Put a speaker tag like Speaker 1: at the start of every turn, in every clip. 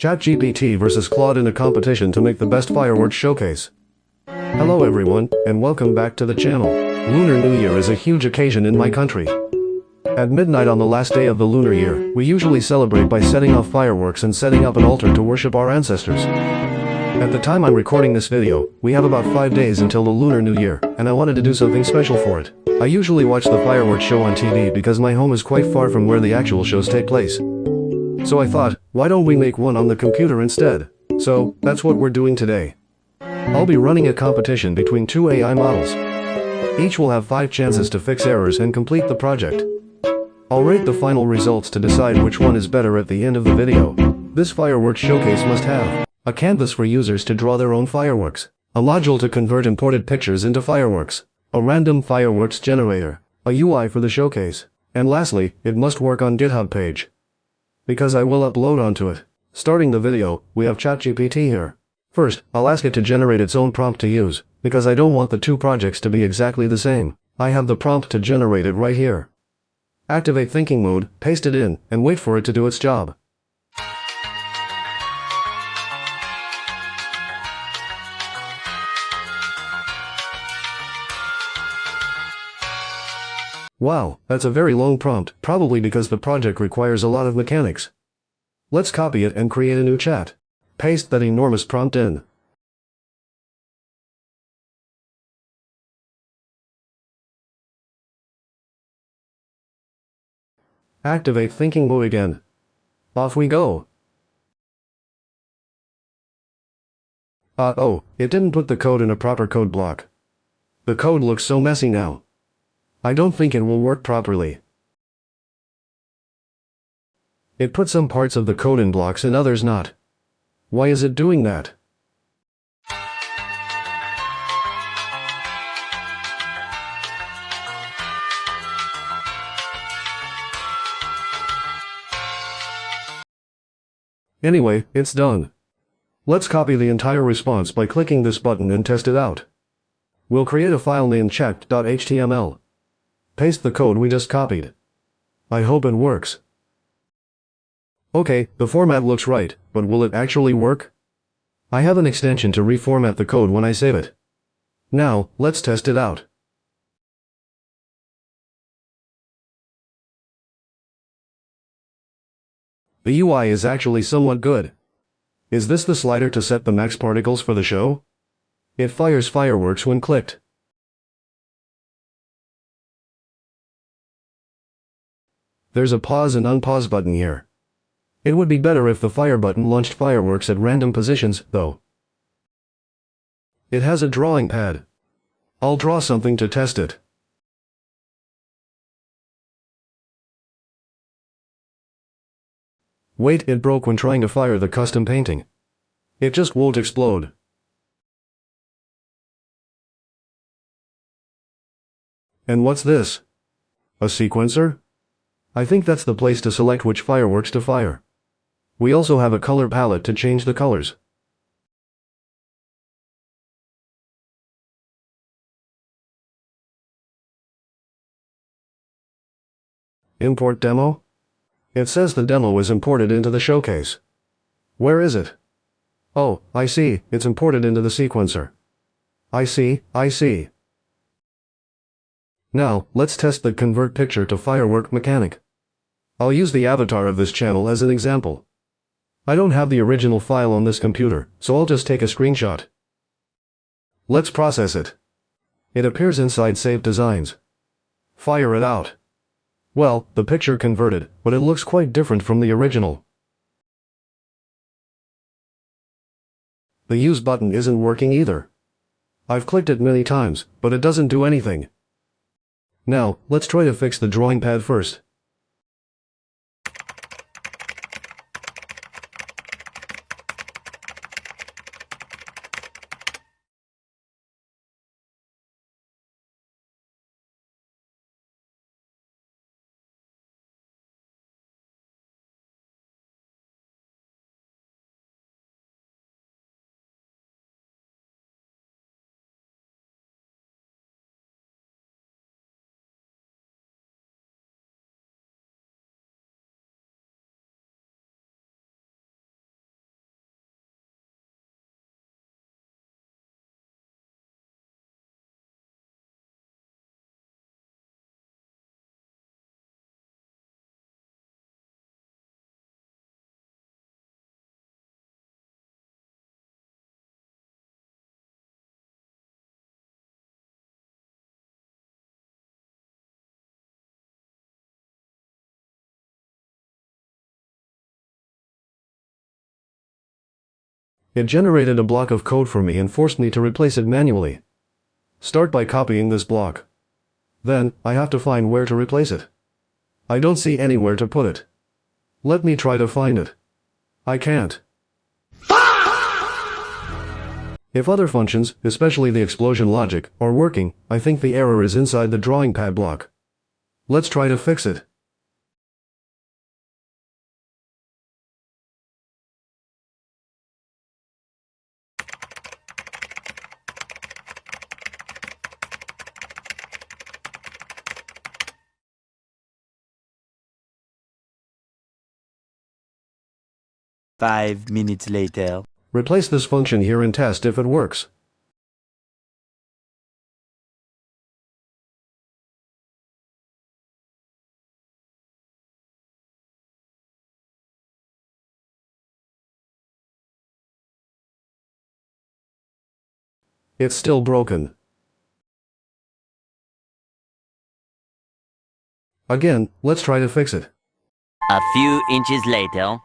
Speaker 1: ChatGPT versus Claude in a competition to make the best fireworks showcase. Hello everyone, and welcome back to the channel. Lunar New Year is a huge occasion in my country. At midnight on the last day of the lunar year, we usually celebrate by setting off fireworks and setting up an altar to worship our ancestors. At the time I'm recording this video, we have about 5 days until the Lunar New Year, and I wanted to do something special for it. I usually watch the fireworks show on TV because my home is quite far from where the actual shows take place. So I thought, why don't we make one on the computer instead? So, that's what we're doing today. I'll be running a competition between two AI models. Each will have 5 chances to fix errors and complete the project. I'll rate the final results to decide which one is better at the end of the video. This fireworks showcase must have a canvas for users to draw their own fireworks, a module to convert imported pictures into fireworks, a random fireworks generator, a UI for the showcase, and lastly, it must work on GitHub page, because I will upload onto it. Starting the video, we have ChatGPT here. First, I'll ask it to generate its own prompt to use, because I don't want the two projects to be exactly the same. I have the prompt to generate it right here. Activate thinking mode, paste it in, and wait for it to do its job. Wow, that's a very long prompt, probably because the project requires a lot of mechanics. Let's copy it and create a new chat. Paste that enormous prompt in. Activate thinking mode again. Off we go. Oh, it didn't put the code in a proper code block. The code looks so messy now. I don't think it will work properly. It put some parts of the code in blocks and others not. Why is it doing that? Anyway, it's done. Let's copy the entire response by clicking this button and test it out. We'll create a file named chat.html. Paste the code we just copied. I hope it works. Okay, the format looks right, but will it actually work? I have an extension to reformat the code when I save it. Now, let's test it out. The UI is actually somewhat good. Is this the slider to set the max particles for the show? It fires fireworks when clicked. There's a pause and unpause button here. It would be better if the fire button launched fireworks at random positions, though. It has a drawing pad. I'll draw something to test it. Wait, it broke when trying to fire the custom painting. It just won't explode. And what's this? A sequencer? I think that's the place to select which fireworks to fire. We also have a color palette to change the colors. Import demo? It says the demo is imported into the showcase. Where is it? Oh, I see, it's imported into the sequencer. I see. Now, let's test the convert picture to firework mechanic. I'll use the avatar of this channel as an example. I don't have the original file on this computer, so I'll just take a screenshot. Let's process it. It appears inside Save Designs. Fire it out. Well, the picture converted, but it looks quite different from the original. The use button isn't working either. I've clicked it many times, but it doesn't do anything. Now, let's try to fix the drawing pad first. It generated a block of code for me and forced me to replace it manually. Start by copying this block. Then, I have to find where to replace it. I don't see anywhere to put it. Let me try to find it. I can't. If other functions, especially the explosion logic, are working, I think the error is inside the drawing pad block. Let's try to fix it.
Speaker 2: Five minutes later.
Speaker 1: Replace this function here and test if it works. It's still broken. Again, let's try to fix it.
Speaker 2: A few inches later.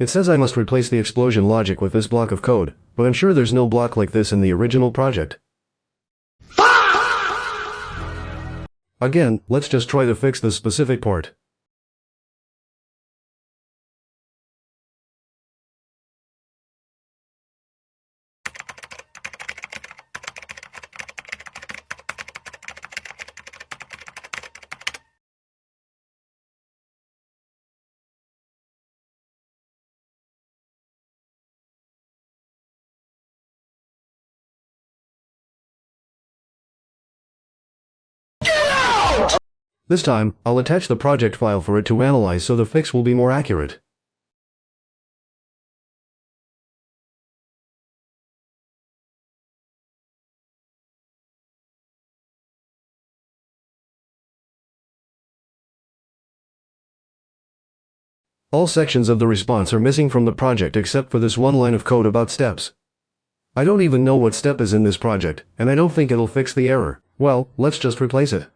Speaker 1: It says I must replace the explosion logic with this block of code, but I'm sure there's no block like this in the original project. Again, let's just try to fix this specific part. This time, I'll attach the project file for it to analyze so the fix will be more accurate. All sections of the response are missing from the project except for this one line of code about steps. I don't even know what step is in this project, and I don't think it'll fix the error. Well, let's just replace it.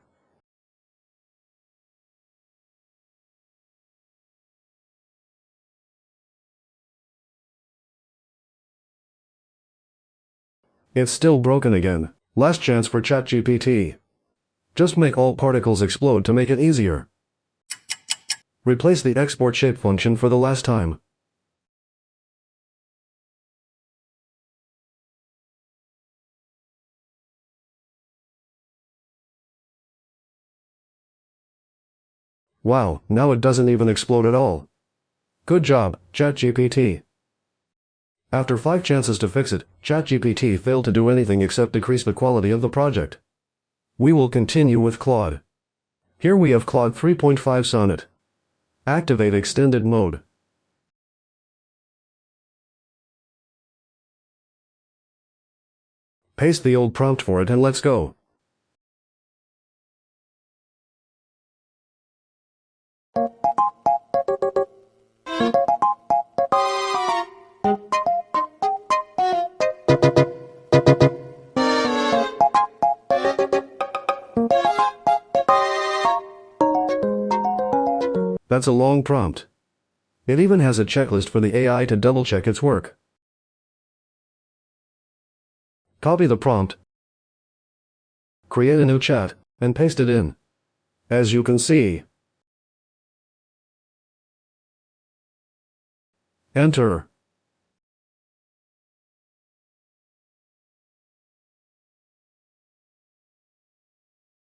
Speaker 1: It's still broken again. Last chance for ChatGPT. Just make all particles explode to make it easier. Replace the export shape function for the last time. Wow, now it doesn't even explode at all. Good job, ChatGPT. After 5 chances to fix it, ChatGPT failed to do anything except decrease the quality of the project. We will continue with Claude. Here we have Claude 3.5 Sonnet. Activate extended mode. Paste the old prompt for it and let's go. That's a long prompt. It even has a checklist for the AI to double-check its work. Copy the prompt, create a new chat, and paste it in. As you can see, enter.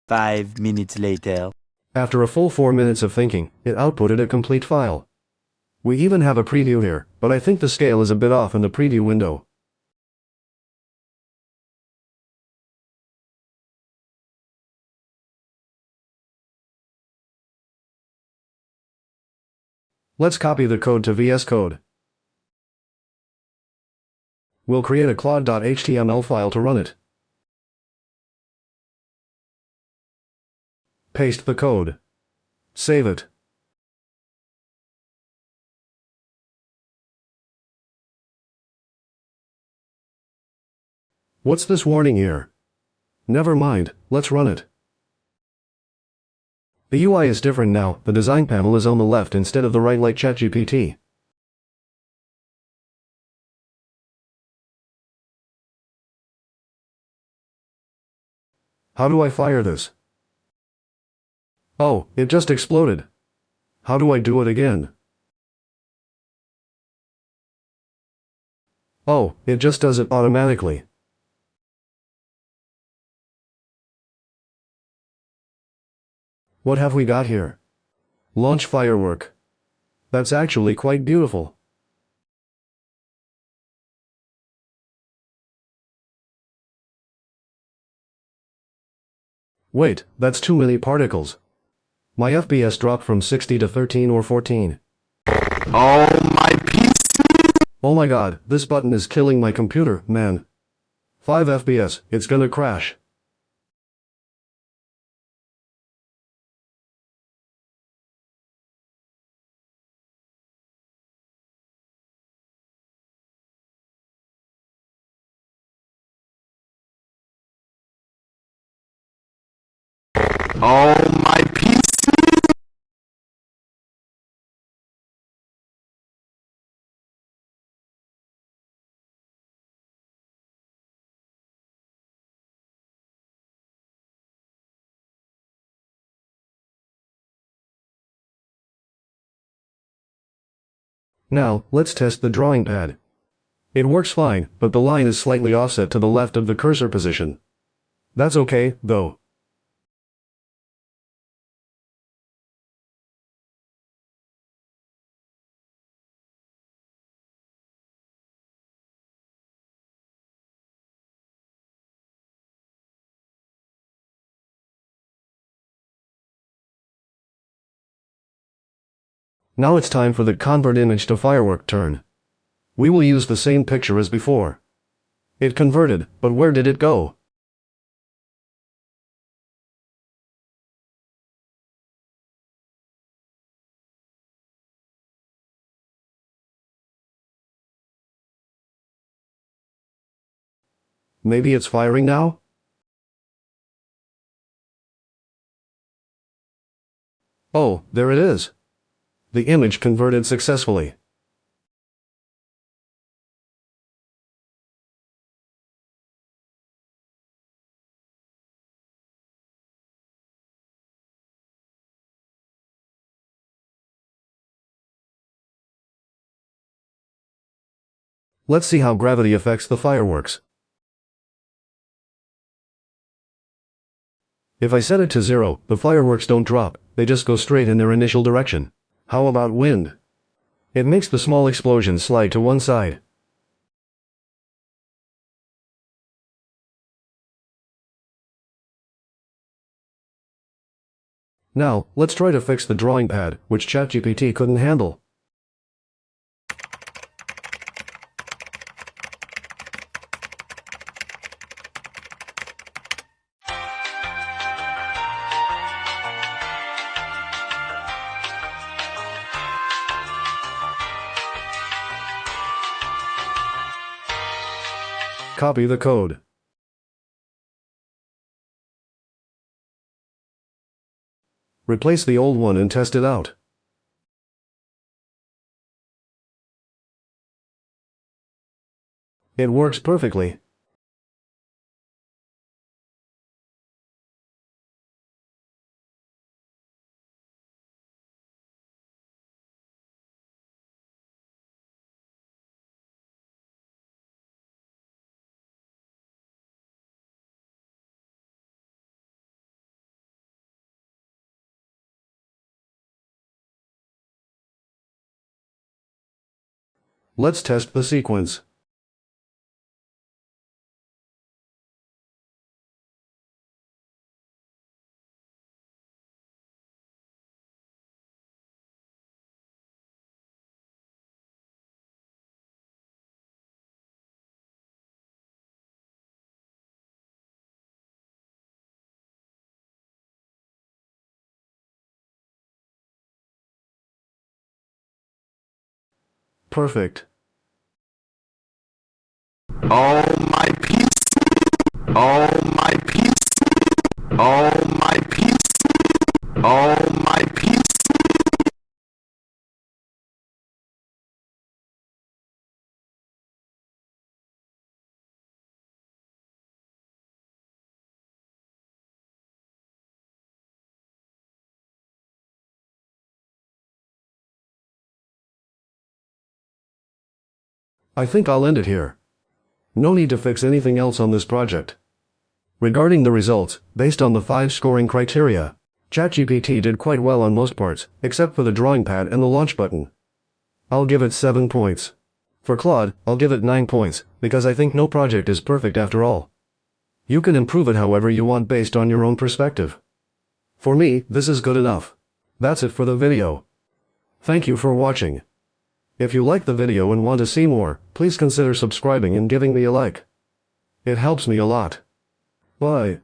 Speaker 2: Five minutes later.
Speaker 1: After a full 4 minutes of thinking, it outputted a complete file. We even have a preview here, but I think the scale is a bit off in the preview window. Let's copy the code to VS Code. We'll create a Claude.html file to run it. Paste the code. Save it. What's this warning here? Never mind, let's run it. The UI is different now, the design panel is on the left instead of the right like ChatGPT. How do I fire this? Oh, it just exploded. How do I do it again? Oh, it just does it automatically. What have we got here? Launch firework. That's actually quite beautiful. Wait, that's too many particles. My FPS dropped from 60 to 13 or 14.
Speaker 3: Oh my PC!
Speaker 1: Oh my god, this button is killing my computer, man. 5 FPS, it's gonna crash.
Speaker 3: Oh my PC!
Speaker 1: Now, let's test the drawing pad. It works fine, but the line is slightly offset to the left of the cursor position. That's okay, though. Now it's time for the convert image to firework turn. We will use the same picture as before. It converted, but where did it go? Maybe it's firing now? Oh, there it is. The image converted successfully. Let's see how gravity affects the fireworks. If I set it to 0, the fireworks don't drop, they just go straight in their initial direction. How about wind? It makes the small explosions slide to one side. Now, let's try to fix the drawing pad, which ChatGPT couldn't handle. Copy the code. Replace the old one and test it out. It works perfectly. Let's test the sequence. Perfect.
Speaker 3: Oh my PC! Oh my PC! Oh my PC! Oh my PC!
Speaker 1: I think I'll end it here. No need to fix anything else on this project. Regarding the results, based on the 5 scoring criteria, ChatGPT did quite well on most parts, except for the drawing pad and the launch button. I'll give it 7 points. For Claude, I'll give it 9 points, because I think no project is perfect after all. You can improve it however you want based on your own perspective. For me, this is good enough. That's it for the video. Thank you for watching. If you like the video and want to see more, please consider subscribing and giving me a like. It helps me a lot. Bye.